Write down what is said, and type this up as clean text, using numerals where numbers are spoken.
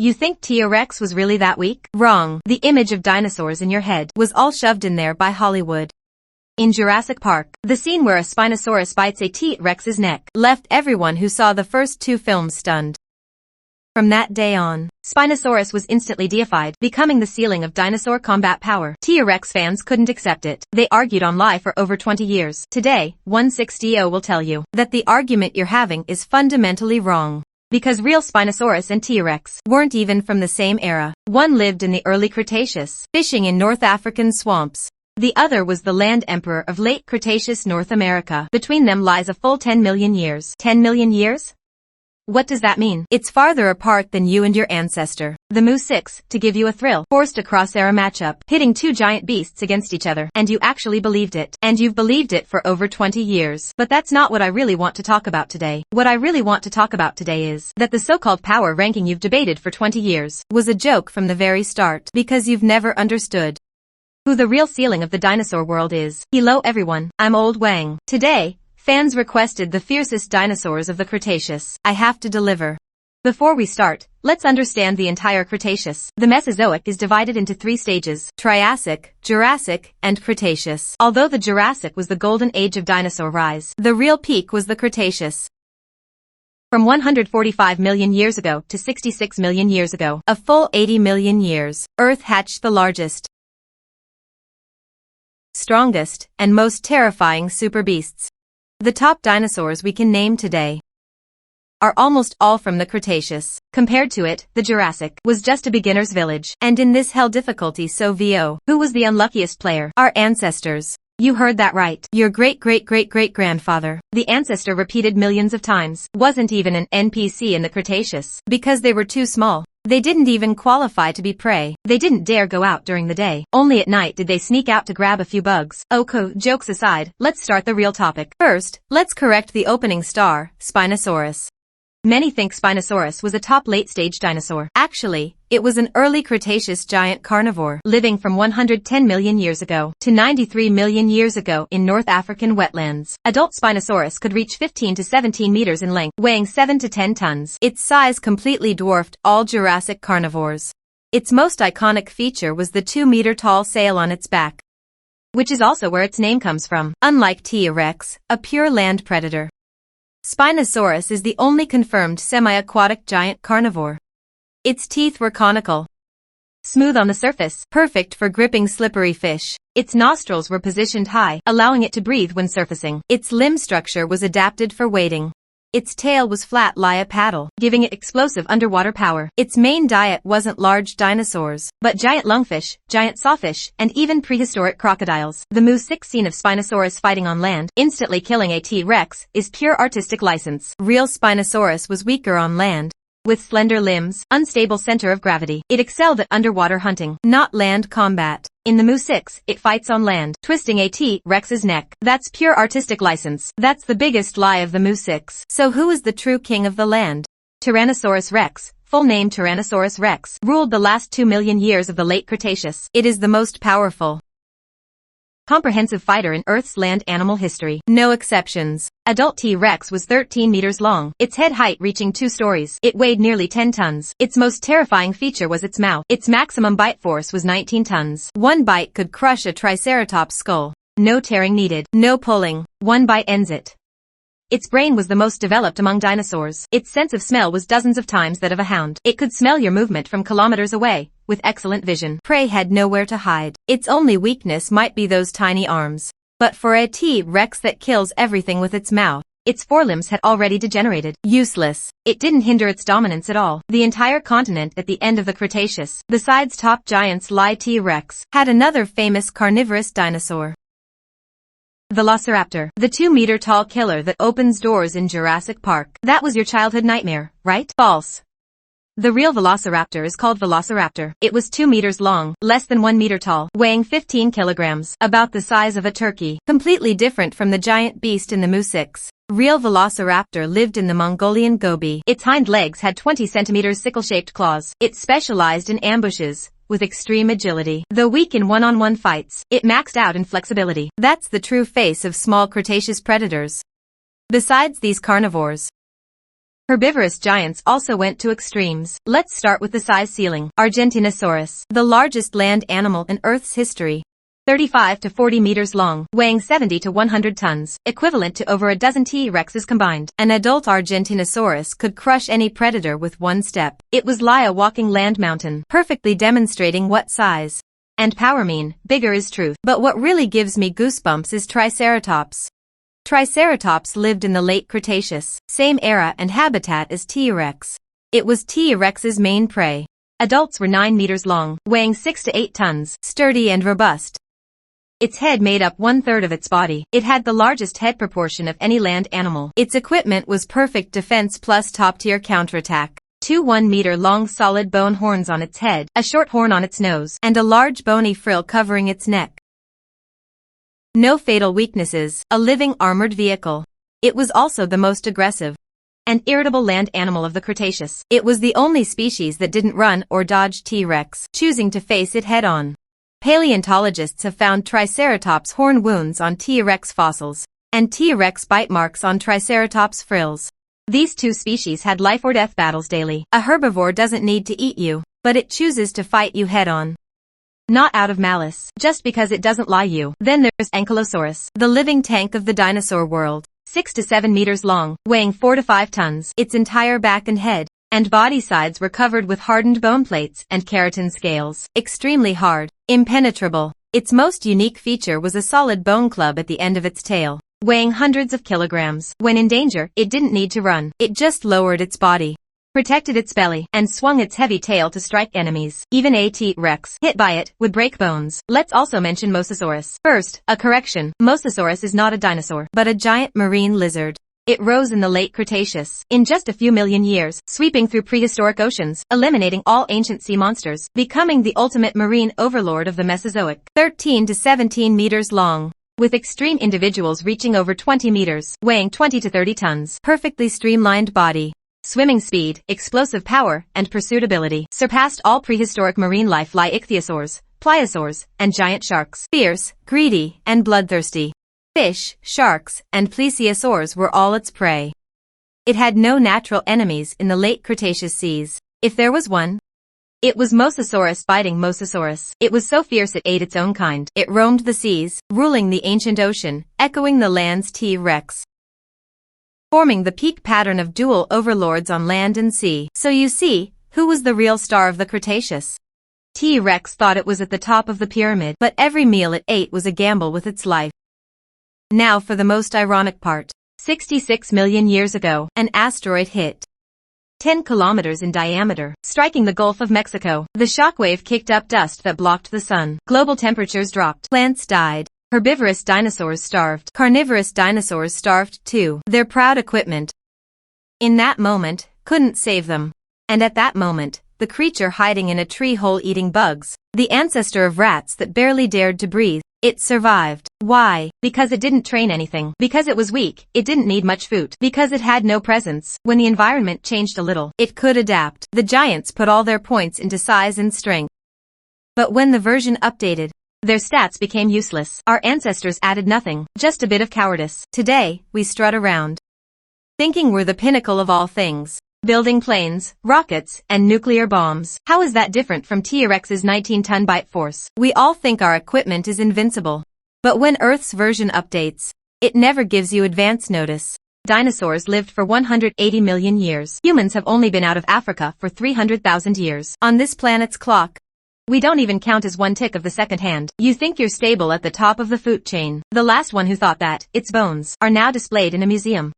You think T-Rex was really that weak? Wrong. The image of dinosaurs in your head was all shoved in there by Hollywood. In Jurassic Park, the scene where a Spinosaurus bites a T-Rex's neck left everyone who saw the first two films stunned. From that day on, Spinosaurus was instantly deified, becoming the ceiling of dinosaur combat power. T-Rex fans couldn't accept it. They argued online for over 20 years. Today, 160 will tell you that the argument you're having is fundamentally wrong. Because real Spinosaurus and T-Rex weren't even from the same era. One lived in the early Cretaceous, fishing in North African swamps. The other was the land emperor of Late Cretaceous North America. Between them lies a full 10 million years. 10 million years? What does that mean? It's farther apart than you and your ancestor. The Mu-6, to give you a thrill, forced a cross-era matchup, pitting two giant beasts against each other. And you actually believed it. And you've believed it for over 20 years. But that's not what I really want to talk about today. What I really want to talk about today is that the so-called power ranking you've debated for 20 years was a joke from the very start, because you've never understood who the real ceiling of the dinosaur world is. Hello everyone, I'm Old Wang. Today, fans requested the fiercest dinosaurs of the Cretaceous. I have to deliver. Before we start, let's understand the entire Cretaceous. The Mesozoic is divided into three stages: Triassic, Jurassic, and Cretaceous. Although the Jurassic was the golden age of dinosaur rise, the real peak was the Cretaceous. From 145 million years ago to 66 million years ago, a full 80 million years, Earth hatched the largest, strongest, and most terrifying super beasts. The top dinosaurs we can name today are almost all from the Cretaceous. Compared to it, the Jurassic was just a beginner's village. And in this hell difficulty who was the unluckiest player? Our ancestors. You heard that right. Your great-great-great-great-grandfather. The ancestor repeated millions of times. Wasn't even an NPC in the Cretaceous. Because they were too small. They didn't even qualify to be prey. They didn't dare go out during the day. Only at night did they sneak out to grab a few bugs. Okay, jokes aside, let's start the real topic. First, let's correct the opening star, Spinosaurus. Many think Spinosaurus was a top late-stage dinosaur. Actually, it was an early Cretaceous giant carnivore, living from 110 million years ago to 93 million years ago in North African wetlands. Adult Spinosaurus could reach 15 to 17 meters in length, weighing 7 to 10 tons. Its size completely dwarfed all Jurassic carnivores. Its most iconic feature was the 2-meter-tall sail on its back, which is also where its name comes from. Unlike T-Rex, a pure land predator, Spinosaurus is the only confirmed semi-aquatic giant carnivore. Its teeth were conical, smooth on the surface, perfect for gripping slippery fish. Its nostrils were positioned high, allowing it to breathe when surfacing. Its limb structure was adapted for wading. Its tail was flat like a paddle, giving it explosive underwater power. Its main diet wasn't large dinosaurs, but giant lungfish, giant sawfish, and even prehistoric crocodiles. The Mu-6 scene of Spinosaurus fighting on land, instantly killing a T-Rex, is pure artistic license. Real Spinosaurus was weaker on land. With slender limbs, unstable center of gravity, it excelled at underwater hunting, not land combat. In the Mu-6, it fights on land, twisting a T-Rex's neck. That's pure artistic license. That's the biggest lie of the Mu-6. So who is the true king of the land? Tyrannosaurus Rex, full name Tyrannosaurus Rex, ruled the last 2 million years of the Late Cretaceous. It is the most powerful, comprehensive fighter in Earth's land animal history. No exceptions. Adult T-Rex was 13 meters long, its head height reaching 2 stories. It weighed nearly 10 tons. Its most terrifying feature was its mouth. Its maximum bite force was 19 tons. One bite could crush a triceratops skull. No tearing needed. No pulling. One bite ends it. Its brain was the most developed among dinosaurs. Its sense of smell was dozens of times that of a hound. It could smell your movement from kilometers away, with excellent vision. Prey had nowhere to hide. Its only weakness might be those tiny arms. But for a T-Rex that kills everything with its mouth, its forelimbs had already degenerated. Useless. It didn't hinder its dominance at all. The entire continent at the end of the Cretaceous, besides top giants like T-Rex, had another famous carnivorous dinosaur: Velociraptor, the 2-meter-tall killer that opens doors in Jurassic Park. That was your childhood nightmare, right? False. The real Velociraptor is called Velociraptor. It was 2 meters long, less than 1 meter tall, weighing 15 kilograms, about the size of a turkey. Completely different from the giant beast in the Mu-6. Real Velociraptor lived in the Mongolian Gobi. Its hind legs had 20 centimeters sickle-shaped claws. It specialized in ambushes, with extreme agility. Though weak in one-on-one fights, it maxed out in flexibility. That's the true face of small Cretaceous predators. Besides these carnivores, Herbivorous giants also went to extremes. Let's start with the size ceiling. Argentinosaurus, the largest land animal in Earth's history. 35 to 40 meters long, weighing 70 to 100 tons, equivalent to over a dozen T-Rexes combined. An adult Argentinosaurus could crush any predator with one step. It was like a walking land mountain, perfectly demonstrating what size and power mean. Bigger is truth. But what really gives me goosebumps is Triceratops. Triceratops lived in the Late Cretaceous, same era and habitat as T-Rex. It was T-Rex's main prey. Adults were 9 meters long, weighing 6 to 8 tons, sturdy and robust. Its head made up 1/3 of its body. It had the largest head proportion of any land animal. Its equipment was perfect defense plus top-tier counterattack. 2 1-meter-long solid bone horns on its head, a short horn on its nose, and a large bony frill covering its neck. No fatal weaknesses, a living armored vehicle. It was also the most aggressive and irritable land animal of the Cretaceous. It was the only species that didn't run or dodge T-Rex, choosing to face it head-on. Paleontologists have found Triceratops horn wounds on T-Rex fossils and T-Rex bite marks on Triceratops frills. These two species had life-or-death battles daily. A herbivore doesn't need to eat you, but it chooses to fight you head-on. Not out of malice, just because it doesn't lie you. Then there's Ankylosaurus, the living tank of the dinosaur world. 6 to 7 meters long, weighing 4 to 5 tons. Its entire back and head and body sides were covered with hardened bone plates and keratin scales. Extremely hard, impenetrable. Its most unique feature was a solid bone club at the end of its tail, weighing hundreds of kilograms. When in danger, it didn't need to run. It just lowered its body, protected its belly, and swung its heavy tail to strike enemies. Even a T-Rex, hit by it, would break bones. Let's also mention Mosasaurus. First, a correction. Mosasaurus is not a dinosaur, but a giant marine lizard. It rose in the Late Cretaceous, in just a few million years, sweeping through prehistoric oceans, eliminating all ancient sea monsters, becoming the ultimate marine overlord of the Mesozoic. 13 to 17 meters long, with extreme individuals reaching over 20 meters, weighing 20 to 30 tons. Perfectly streamlined body, swimming speed, explosive power, and pursuit ability surpassed all prehistoric marine life like ichthyosaurs, pliosaurs, and giant sharks. Fierce, greedy, and bloodthirsty. Fish, sharks, and plesiosaurs were all its prey. It had no natural enemies in the Late Cretaceous seas. If there was one, it was Mosasaurus fighting Mosasaurus. It was so fierce it ate its own kind. It roamed the seas, ruling the ancient ocean, echoing the land's T-Rex, forming the peak pattern of dual overlords on land and sea. So you see, who was the real star of the Cretaceous? T-Rex thought it was at the top of the pyramid, but every meal it ate was a gamble with its life. Now for the most ironic part. 66 million years ago, an asteroid hit. 10 kilometers in diameter, striking the Gulf of Mexico. The shockwave kicked up dust that blocked the sun. Global temperatures dropped. Plants died. Herbivorous dinosaurs starved. Carnivorous dinosaurs starved too. Their proud equipment, in that moment, couldn't save them. And at that moment, the creature hiding in a tree hole eating bugs, the ancestor of rats that barely dared to breathe, it survived. Why? Because it didn't train anything. Because it was weak. It didn't need much food. Because it had no presence. When the environment changed a little, it could adapt. The giants put all their points into size and strength. But when the version updated, their stats became useless. Our ancestors added nothing, just a bit of cowardice. Today, we strut around, thinking we're the pinnacle of all things, building planes, rockets, and nuclear bombs. How is that different from T-Rex's 19-ton bite force? We all think our equipment is invincible. But when Earth's version updates, it never gives you advance notice. Dinosaurs lived for 180 million years. Humans have only been out of Africa for 300,000 years. On this planet's clock, we don't even count as one tick of the second hand. You think you're stable at the top of the food chain. The last one who thought that, its bones, are now displayed in a museum.